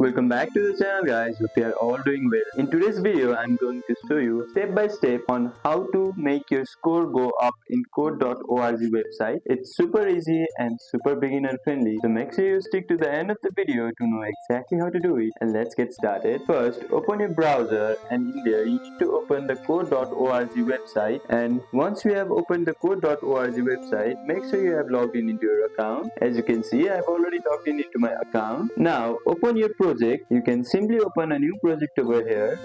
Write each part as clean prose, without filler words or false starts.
Welcome back to the channel guys. Hope you are all doing well. In today's video I'm going to show you step by step on how to make your score go up in code.org website. It's super easy and super beginner friendly, so make sure you stick to the end of the video to know exactly how to do it. And let's get started. First, open your browser and in there you need to open the code.org website, and once you have opened the code.org website, make sure you have logged in into your account. As you can see, I've already logged in into my account. Now open your project. You can simply open a new project over here.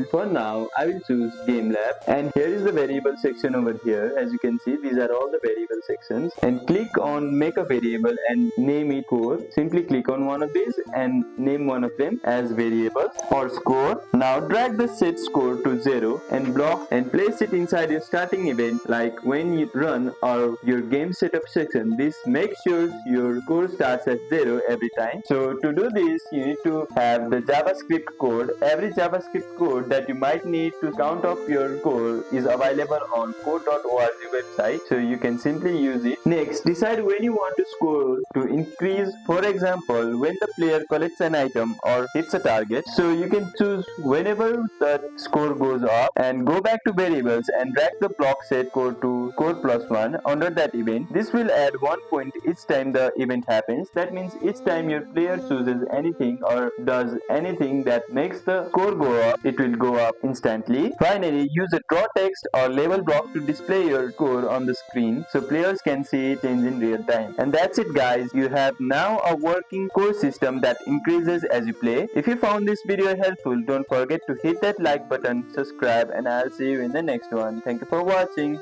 For now I will choose game lab, and here is the variable section over here. As you can see, these are all the variable sections, and click on make a variable and name it core. Simply click on one of these and name one of them as variable or score. Now drag the set score to 0 and block and place it inside your starting event, like when you run or your game setup section. This makes sure your score starts at 0 every time. So to do this, you need to have the JavaScript code. Every JavaScript code that you might need to count off your score is available on code.org website, so you can simply use it. Next, decide when you want to score to increase. For example, when the player collects an item or hits a target. So you can choose whenever the score goes up, and go back to variables and drag the block set code to score +1 under that event. This will add 1 point each time the event happens. That means each time your player chooses anything or does anything that makes the score go up, it will go up instantly. Finally, use a draw text or label block to display your score on the screen so players can see it change in real time. And that's it guys, you have now a working score system that increases as you play. If you found this video helpful, don't forget to hit that like button, subscribe, and I'll see you in the next one. Thank you for watching.